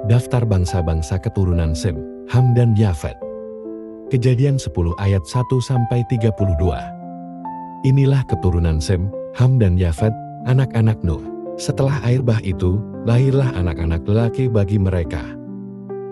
Daftar bangsa-bangsa keturunan Sem, Ham dan Yafet. Kejadian 10 ayat 1-32. Inilah keturunan Sem, Ham dan Yafet, anak-anak Nuh. Setelah air bah itu, lahirlah anak-anak lelaki bagi mereka.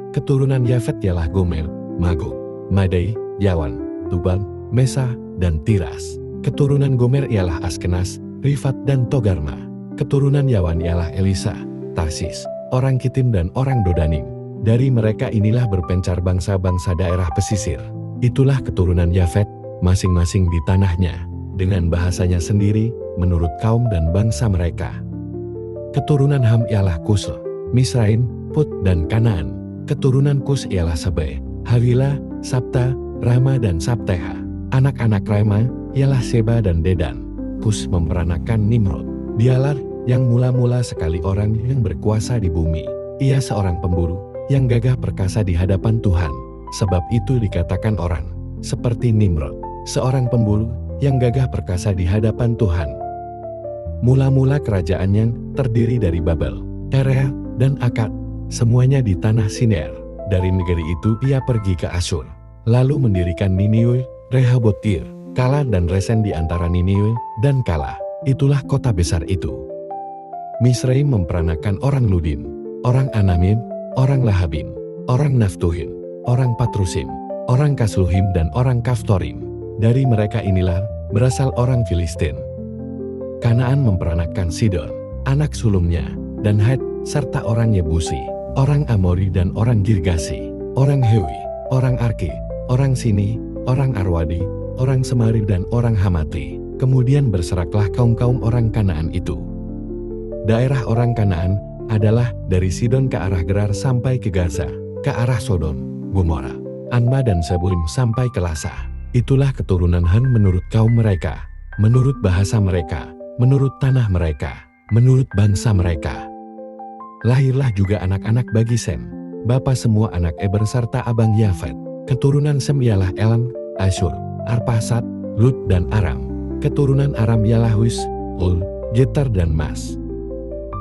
Keturunan Yafet ialah Gomer, Magog, Madai, Yawan, Tubal, Mesa, dan Tiras. Keturunan Gomer ialah Askenaz, Rifat, dan Togarma. Keturunan Yawan ialah Elisa, Tarsis, orang Kitim dan orang Dodanim. Dari mereka inilah berpencar bangsa-bangsa daerah pesisir. Itulah keturunan Yafet, masing-masing di tanahnya, dengan bahasanya sendiri, menurut kaum dan bangsa mereka. Keturunan Ham ialah Kus, Misraim, Put, dan Kanaan. Keturunan Kus ialah Sebe, Hawila, Sabta, Rama, dan Sabteha. Anak-anak Rama ialah Seba dan Dedan. Kus memperanakan Nimrod. Dialah yang mula-mula sekali orang yang berkuasa di bumi. Ia seorang pemburu yang gagah perkasa di hadapan Tuhan. Sebab itu dikatakan orang seperti Nimrod, seorang pemburu yang gagah perkasa di hadapan Tuhan. Mula-mula kerajaannya terdiri dari Babel, Ereh, dan Akad, semuanya di tanah Sinear. Dari negeri itu ia pergi ke Asyur, lalu mendirikan Niniwe, Rehoboth-ir, Kala dan Resen di antara Niniwe dan Kala. Itulah kota besar itu. Misraim memperanakan orang Ludin, orang Anamim, orang Lahabim, orang Naftuhim, orang Patrusim, orang Kasluhim, dan orang Kaftorim. Dari mereka inilah berasal orang Filistin. Kanaan memperanakan Sidon, anak sulungnya, dan Het, serta orang Yebusi, orang Amori dan orang Girgasi, orang Hewi, orang Arki, orang Sini, orang Arwadi, orang Semari dan orang Hamati. Kemudian berseraklah kaum-kaum orang Kanaan itu. Daerah orang Kanaan adalah dari Sidon ke arah Gerar sampai ke Gaza, ke arah Sodom, Gomora, Anma dan Seboim sampai ke Lasa. Itulah keturunan Han menurut kaum mereka, menurut bahasa mereka, menurut tanah mereka, menurut bangsa mereka. Lahirlah juga anak-anak bagi Sem, bapa semua anak Eber serta abang Yafet. Keturunan Sem ialah Elam, Asyur, Arpasad, Lut, dan Aram. Keturunan Aram ialah Hus, Ul, Geter, dan Mas.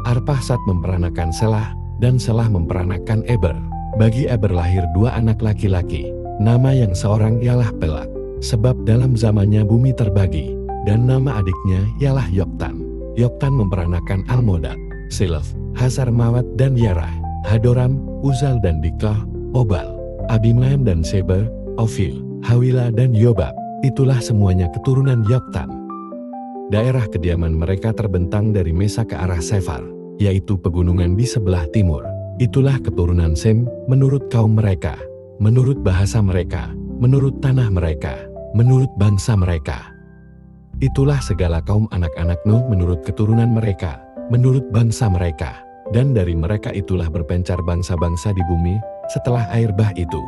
Arpasad memperanakan Selah, dan Selah memperanakan Eber. Bagi Eber lahir dua anak laki-laki. Nama yang seorang ialah Pelag, sebab dalam zamannya bumi terbagi. Dan nama adiknya ialah Yoktan. Yoktan memperanakan Almodad, Silaf, Hasarmawat, dan Yarah, Hadoram, Uzal, dan Diklah, Obal, Abimaim, dan Seber, Ofil, Hawila, dan Yobab. Itulah semuanya keturunan Yoktan. Daerah kediaman mereka terbentang dari Mesa ke arah Sefar, yaitu pegunungan di sebelah timur. Itulah keturunan Sem menurut kaum mereka, menurut bahasa mereka, menurut tanah mereka, menurut bangsa mereka. Itulah segala kaum anak-anak Nuh menurut keturunan mereka, menurut bangsa mereka. Dan dari mereka itulah berpencar bangsa-bangsa di bumi setelah air bah itu.